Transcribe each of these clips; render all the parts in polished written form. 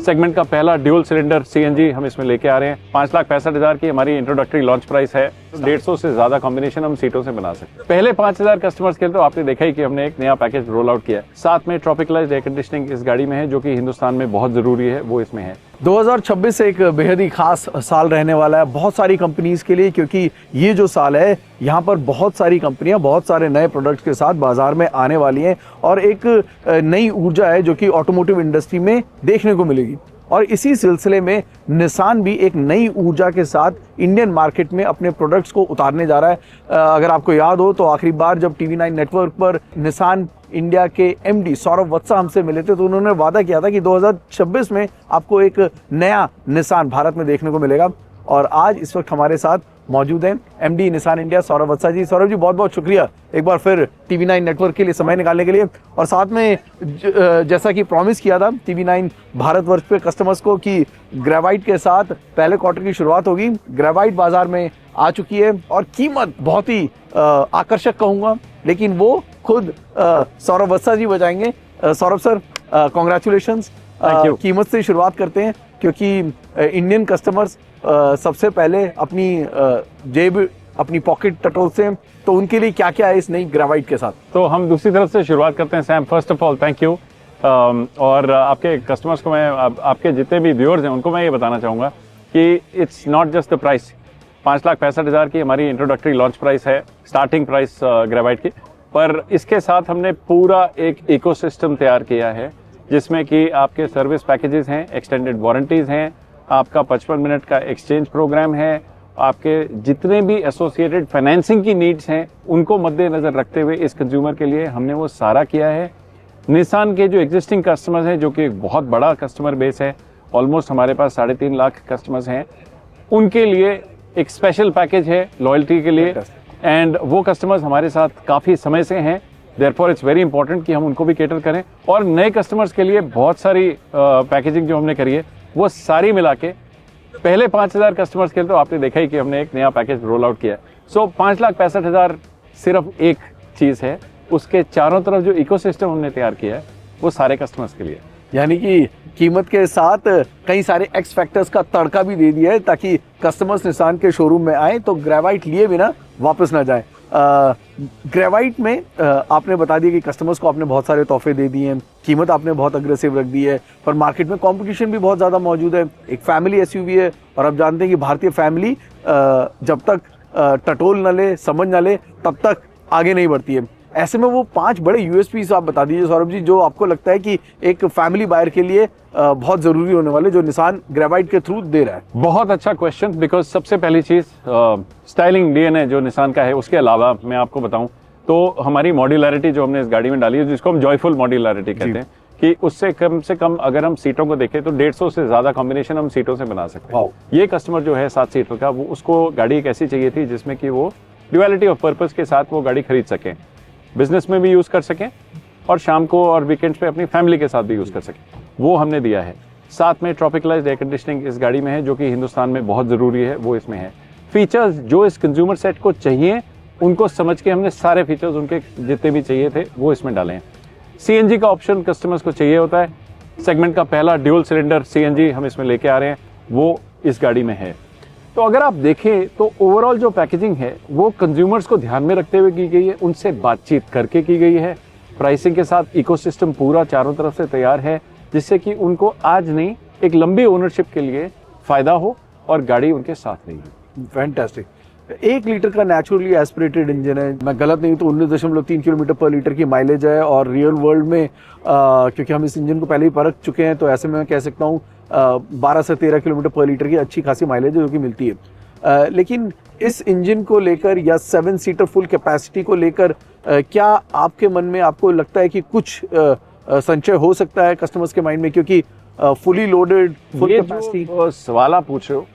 Segment का पहला dual cylinder CNG हम इसमें लेके आ रहे हैं। 5,65,000 की हमारी इंट्रोडक्टरी लॉन्च प्राइस है। 150 से ज्यादा कॉम्बिनेशन हम सीटों से बना सकते हैं। पहले 5,000 कस्टमर्स के लिए तो आपने देखा ही कि हमने एक नया पैकेज रोल आउट किया है। साथ में ट्रॉपिकलाइज्ड एयर कंडीशनिंग इस गाड़ी में है, जो कि हिंदुस्तान में बहुत जरूरी है, वो इसमें है। 2026 एक बेहद ही खास साल रहने वाला है बहुत सारी कंपनीज के लिए, क्योंकि ये जो साल है यहाँ पर बहुत सारी कंपनियां बहुत सारे नए प्रोडक्ट्स के साथ बाजार में आने वाली हैं और एक नई ऊर्जा है जो कि ऑटोमोटिव इंडस्ट्री में देखने को मिलेगी। और इसी सिलसिले में निसान भी एक नई ऊर्जा के साथ इंडियन मार्केट में अपने प्रोडक्ट्स को उतारने जा रहा है। अगर आपको याद हो तो आखिरी बार जब TV9 नेटवर्क पर निसान इंडिया के MD सौरभ वत्सा हमसे मिले थे तो उन्होंने वादा किया था कि 2026 में आपको एक नया निसान भारत में देखने को मिलेगा। और आज इस वक्त हमारे साथ मौजूद हैं MD निसान इंडिया सौरभ वत्सा जी। सौरभ जी बहुत बहुत शुक्रिया एक बार फिर TV9 नेटवर्क के लिए समय निकालने के लिए। और साथ में जैसा कि प्रॉमिस किया था TV9 भारतवर्ष पे कस्टमर्स को कि ग्रेवाइट के साथ पहले क्वार्टर की शुरुआत होगी। ग्रेवाइट बाजार में आ चुकी है और कीमत बहुत ही आकर्षक कहूँगा, लेकिन वो खुद सौरभ वत्सा जी बताएंगे। Saurabh sir congratulations. कीमत से शुरुआत करते हैं क्योंकि इंडियन कस्टमर्स सबसे पहले अपनी जेब अपनी पॉकेट टटोलते हैं, तो उनके लिए क्या क्या है इस नई ग्रेवाइट के साथ। तो हम दूसरी तरफ से शुरुआत करते हैं। Sam, first of all thank you. और आपके कस्टमर्स को मैं आपके जितने भी व्यूअर्स हैं उनको मैं ये बताना चाहूँगा कि it's not just the price. 5,65,000 की हमारी इंट्रोडक्टरी लॉन्च प्राइस है, स्टार्टिंग प्राइस ग्रेवाइट की। पर इसके साथ हमने पूरा एक इकोसिस्टम तैयार किया है जिसमें कि आपके सर्विस पैकेजेस हैं, एक्सटेंडेड वारंटीज हैं, आपका 55 मिनट का एक्सचेंज प्रोग्राम है, आपके जितने भी एसोसिएटेड फाइनेंसिंग की नीड्स हैं उनको मद्देनजर रखते हुए इस कंज्यूमर के लिए हमने वो सारा किया है। निसान के जो एग्जिस्टिंग कस्टमर्स हैं, जो कि एक बहुत बड़ा कस्टमर बेस है, ऑलमोस्ट हमारे पास 3.5 लाख कस्टमर्स हैं, उनके लिए एक स्पेशल पैकेज है लॉयल्टी के लिए। एंड वो कस्टमर्स हमारे साथ काफ़ी समय से हैं, देयरफॉर इट्स वेरी इंपॉर्टेंट कि हम उनको भी केटर करें। और नए कस्टमर्स के लिए बहुत सारी पैकेजिंग जो हमने करी है वो सारी मिला के पहले 5,000 कस्टमर्स के लिए तो आपने देखा ही कि हमने एक नया पैकेज रोल आउट किया है। सो 5,65,000 सिर्फ एक चीज़ है, उसके चारों तरफ जो इकोसिस्टम हमने तैयार किया है वो सारे कस्टमर्स के लिए। यानी कि कीमत के साथ कई सारे एक्स फैक्टर्स का तड़का भी दे दिया है ताकि कस्टमर्स निसान के शोरूम में आए तो ग्रेवाइट लिए बिना वापस ना जाए। ग्रेवाइट में आपने बता दिया कि कस्टमर्स को आपने बहुत सारे तोहफे दे दिए हैं, कीमत आपने बहुत अग्रेसिव रख दी है, पर मार्केट में कंपटीशन भी बहुत ज़्यादा मौजूद है। एक फैमिली SUV है और आप जानते हैं कि भारतीय फैमिली जब तक टटोल न ले, समझ न ले, तब तक आगे नहीं बढ़ती है। ऐसे में वो 5 बड़े USPs आप बता दीजिए सौरभ जी, जो आपको लगता है कि एक फैमिली बायर के लिए बहुत जरूरी होने वाले, जो निसान ग्रेवाइट के थ्रू दे रहा है। बहुत अच्छा क्वेश्चन, बिकॉज सबसे पहली चीज स्टाइलिंग DNA जो निसान का है, उसके अलावा मैं आपको बताऊं तो हमारी मॉड्यूलरिटी जो हमने इस गाड़ी में डाली है, जिसको हम जॉयफुल मॉड्यूलरिटी कहते हैं, कि उससे कम अगर हम सीटों को देखें तो 150 से ज्यादा कॉम्बिनेशन हम सीटों से बना सकते हैं। ये कस्टमर जो है 7 सीटर का, वो उसको गाड़ी एक ऐसी चाहिए थी जिसमें कि वो ड्यूअलिटी ऑफ पर्पस के साथ वो गाड़ी खरीद सकें, बिजनेस में भी यूज कर सकें और शाम को और वीकेंड्स पे अपनी फैमिली के साथ भी यूज कर सकें, वो हमने दिया है। साथ में ट्रॉपिकलाइज्ड एयर कंडीशनिंग इस गाड़ी में है, जो कि हिंदुस्तान में बहुत जरूरी है, वो इसमें है। फीचर्स जो इस कंज्यूमर सेट को चाहिए उनको समझ के हमने सारे फीचर्स उनके जितने भी चाहिए थे वो इसमें डाले हैं। CNG का ऑप्शन कस्टमर्स को चाहिए होता है। सेगमेंट का पहला ड्यूल सिलेंडर CNG हम इसमें लेके आ रहे हैं, वो इस गाड़ी में है। तो अगर आप देखें तो ओवरऑल जो पैकेजिंग है वो कंज्यूमर्स को ध्यान में रखते हुए की गई है, उनसे बातचीत करके की गई है। प्राइसिंग के साथ इकोसिस्टम पूरा चारों तरफ से तैयार है, जिससे कि उनको आज नहीं एक लंबी ओनरशिप के लिए फायदा हो और गाड़ी उनके साथ रहेगी। फैंटास्टिक। 1 लीटर का नेचुरली एस्पिरेटेड इंजन है, मैं गलत नहीं तो 19.3 किलोमीटर पर लीटर की माइलेज है। और रियल वर्ल्ड में क्योंकि हम इस इंजन को पहले ही परख चुके हैं, तो ऐसे में मैं कह सकता हूँ 12 से 13 किलोमीटर पर लीटर की अच्छी खासी माइलेज जो कि मिलती है। लेकिन इस इंजन को लेकर या 7 सीटर फुल कैपेसिटी को लेकर क्या आपके मन में आपको लगता है कि कुछ संचय हो सकता है कस्टमर्स के माइंड में, क्योंकि फुली लोडेड फुल कैपेसिटी सवाल आप पूछ रहे हो,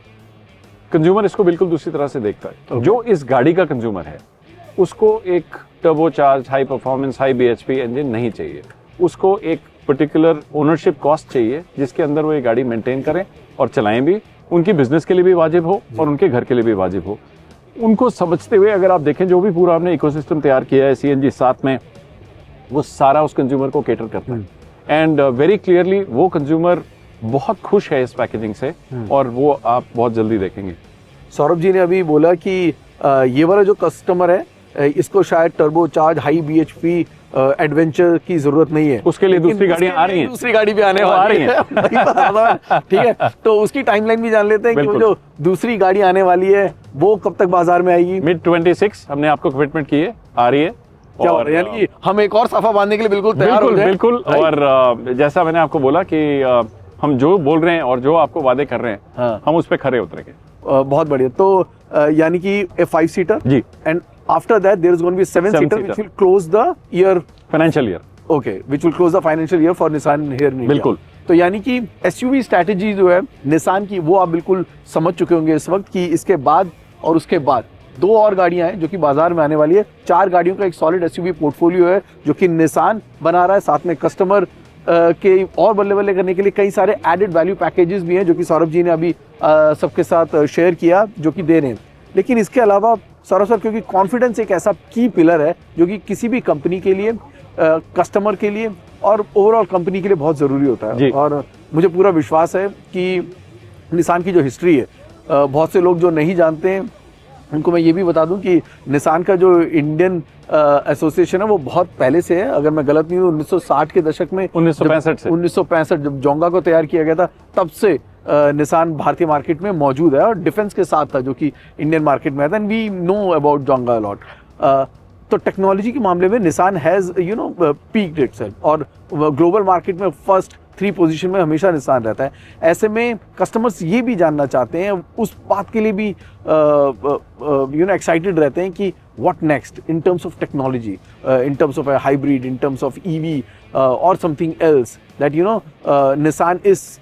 कंज्यूमर इसको बिल्कुल दूसरी तरह से देखता है। जो इस गाड़ी का कंज्यूमर है उसको एक turbocharge high performance high BHP engine नहीं चाहिए, उसको एक पर्टिकुलर ओनरशिप कॉस्ट चाहिए जिसके अंदर वो ये गाड़ी मेंटेन करें और चलाएं भी, उनकी बिजनेस के लिए भी वाजिब हो और उनके घर के लिए भी वाजिब हो। उनको समझते हुए अगर आप देखें जो भी पूरा हमने इकोसिस्टम तैयार किया है CNG साथ में, वो सारा उस कंज्यूमर को केटर करता है। एंड वेरी क्लियरली वो कंज्यूमर बहुत खुश है इस पैकेजिंग से और वो आप बहुत जल्दी देखेंगे। सौरभ जी ने अभी बोला कि ये वाला जो कस्टमर है इसको शायद turbo charge high BHP adventure की जरूरत नहीं है, उसके लिए लेकिन दूसरी गाड़ियां उसके आ रही लिए हैं, दूसरी गाड़ी भी आने वो आ वाली रही है वही बता रहा हूं। ठीक है, तो उसकी टाइमलाइन भी जान लेते हैं कि वो बिल्कुल। जो दूसरी गाड़ी आने वाली है वो कब तक बाजार में आएगी। मिड 26 हमने आपको कमिटमेंट की है, आ रही है। क्या हो रहा है? यानी कि हम एक और साफा बांधने के लिए बिल्कुल तैयार हो बिल्कुल जाएं। बिल्कुल। और जैसा मैंने आपको बोला कि हम जो बोल रहे हैं और जो आपको वादे कर रहे हैं, हाँ। हम उस पर खरे उतरेंगे। बहुत बढ़िया। तो यानी कि a 5 seater ji. And after that there is going to be 7 seater which will close the year financial year. Okay, which will close the financial year for Nissan here in India. बिल्कुल। तो यानी कि एसयूवी स्ट्रैटेजी जो है Nissan की वो आप बिल्कुल समझ चुके होंगे इस वक्त कि इसके बाद और उसके बाद 2 और गाड़ियां हैं जो कि बाजार में आने वाली है। 4 गाड़ियों का एक सॉलिड एसयूवी पोर्टफोलियो है जो कि निसान बना रहा है, साथ में कस्टमर के और बल्ले बल्ले करने के लिए कई सारे एडेड वैल्यू पैकेजेस भी हैं जो कि सौरभ जी ने अभी सबके साथ शेयर किया जो कि दे रहे हैं। लेकिन इसके अलावा सौरभ सर, क्योंकि कॉन्फिडेंस एक ऐसा की पिलर है जो कि किसी भी कंपनी के लिए, कस्टमर के लिए और ओवरऑल कंपनी के लिए बहुत ज़रूरी होता है। और मुझे पूरा विश्वास है कि निसान की जो हिस्ट्री है, बहुत से लोग जो नहीं जानते हैं उनको मैं ये भी बता दूं कि निसान का जो इंडियन एसोसिएशन है वो बहुत पहले से है। अगर मैं गलत नहीं हूँ 1960 के दशक में, 1965 जब जोंगा को तैयार किया गया था, तब से निसान भारतीय मार्केट में मौजूद है और डिफेंस के साथ था जो कि इंडियन मार्केट में था। And we know about Jonga lot. तो टेक्नोलॉजी के मामले में निसान हैज पीक्ड इटसेल्फ और ग्लोबल मार्केट में फर्स्ट 3 पोजीशन में हमेशा निसान रहता है। ऐसे में कस्टमर्स ये भी जानना चाहते हैं, उस बात के लिए भी एक्साइटेड रहते हैं कि what next in terms of technology, in terms of hybrid, in terms of EV और something else that Nissan is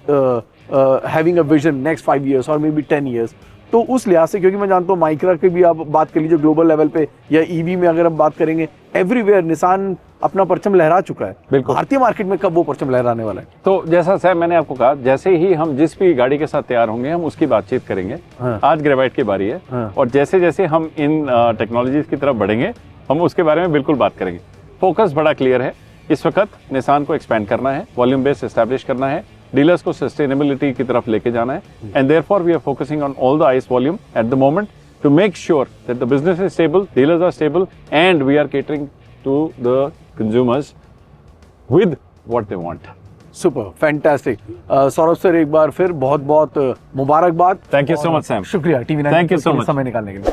having a vision next 5 years और मे बी 10 years। तो उस लिहाज से, क्योंकि मैं जानता हूँ माइक्रा की भी आप बात कर लीजिए ग्लोबल लेवल पे या ईवी में अगर हम बात करेंगे, एवरीवेयर निसान अपना परचम लहरा चुका है। बिल्कुल। भारतीय मार्केट में कब वो परचम लहराने वाला है? तो जैसा सैम मैंने आपको कहा, जैसे ही हम जिस भी गाड़ी के साथ तैयार होंगे हम उसकी बातचीत करेंगे। हाँ। आज ग्रेवाइट की बारी है। हाँ। और जैसे जैसे हम इन टेक्नोलॉजीज की तरफ बढ़ेंगे हम उसके बारे में बिल्कुल बात करेंगे। फोकस बड़ा क्लियर है, इस वक्त निसान को एक्सपेंड करना है, वॉल्यूम बेस एस्टैब्लिश करना है, डीलर्स को सस्टेनेबिलिटी की तरफ लेके जाना है। And therefore we are focusing on all the ICE volume at the moment to make sure that the business is stable, dealers are stable, and we are catering to the consumers with what they want. Super, fantastic. Saurabh sir, एक बार फिर बहुत बहुत मुबारकबाद। Thank you so much, Sam. शुक्रिया TV 9 Thank you so much. समय निकालने के लिए।